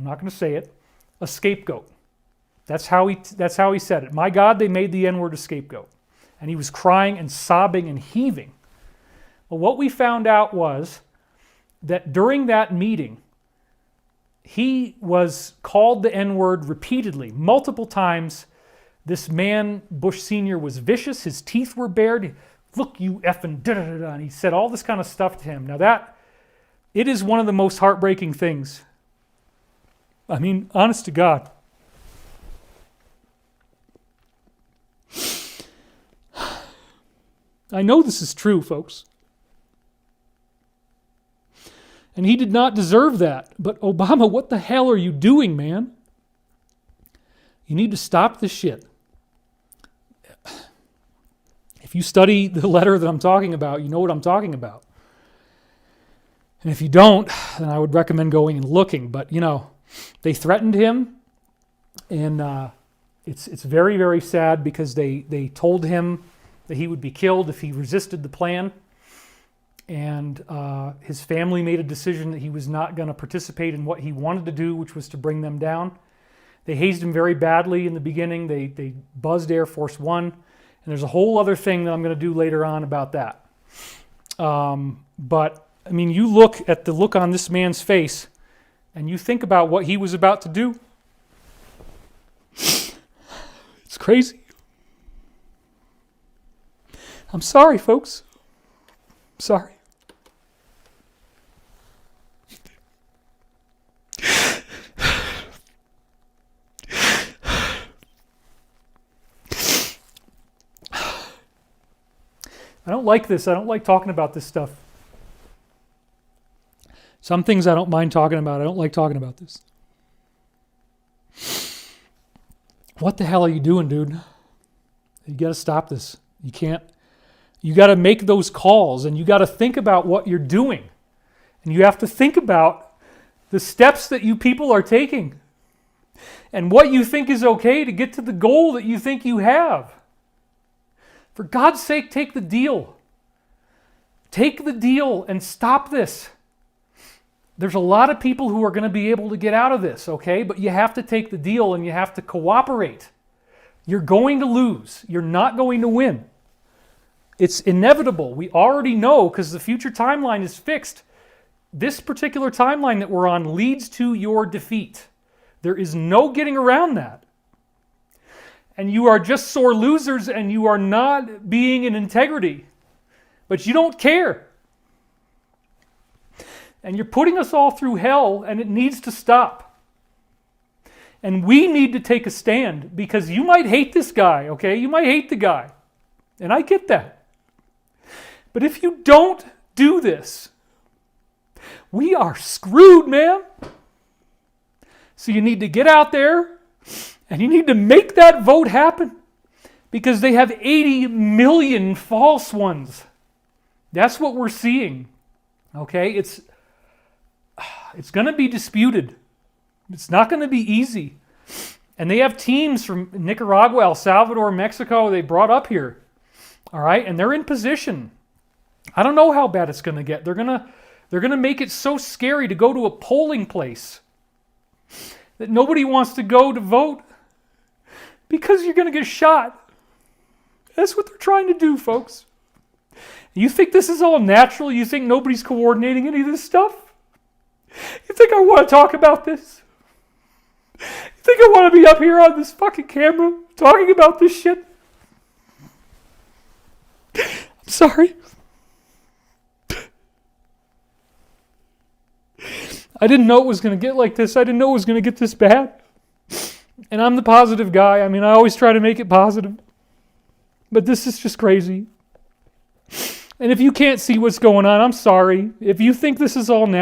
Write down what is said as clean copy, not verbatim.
I'm not going to say it, a scapegoat. That's how he said it. My God, they made the N-word a scapegoat. And he was crying and sobbing and heaving. Well, what we found out was that during that meeting, he was called the N-word repeatedly, multiple times. This man, Bush Sr., was vicious. His teeth were bared. Look, you effing da-da-da-da. And he said all this kind of stuff to him. Now it is one of the most heartbreaking things. I mean, honest to God. I know this is true, folks. And he did not deserve that. But Obama, what the hell are you doing, man? You need to stop this shit. If you study the letter that I'm talking about, you know what I'm talking about. And if you don't, then I would recommend going and looking. But, they threatened him. And it's very, very sad because they told him that he would be killed if he resisted the plan. And his family made a decision that he was not going to participate in what he wanted to do, which was to bring them down. They hazed him very badly in the beginning. They buzzed Air Force One. And there's a whole other thing that I'm going to do later on about that. But, I mean, you look at the look on this man's face and you think about what he was about to do. It's crazy. I'm sorry, folks. Sorry. I don't like this. I don't like talking about this stuff. Some things I don't mind talking about. I don't like talking about this. What the hell are you doing, dude? You got to stop this. You can't. You got to make those calls, and you got to think about what you're doing. And you have to think about the steps that you people are taking and what you think is okay to get to the goal that you think you have. For God's sake, take the deal. Take the deal and stop this. There's a lot of people who are going to be able to get out of this, okay? But you have to take the deal and you have to cooperate. You're going to lose. You're not going to win. It's inevitable. We already know because the future timeline is fixed. This particular timeline that we're on leads to your defeat. There is no getting around that. And you are just sore losers and you are not being in integrity. But you don't care. And you're putting us all through hell and it needs to stop. And we need to take a stand because you might hate this guy, okay? You might hate the guy. And I get that. But if you don't do this, we are screwed, man. So you need to get out there and you need to make that vote happen because they have 80 million false ones. That's what we're seeing. Okay? It's going to be disputed. It's not going to be easy. And they have teams from Nicaragua, El Salvador, Mexico, they brought up here. All right? And they're in position. I don't know how bad it's going to get. They're going to make it so scary to go to a polling place that nobody wants to go to vote because you're going to get shot. That's what they're trying to do, folks. You think this is all natural? You think nobody's coordinating any of this stuff? You think I want to talk about this? You think I want to be up here on this fucking camera talking about this shit? I'm sorry. I didn't know it was going to get like this. I didn't know it was going to get this bad. And I'm the positive guy. I mean, I always try to make it positive. But this is just crazy. And if you can't see what's going on, I'm sorry. If you think this is all natural,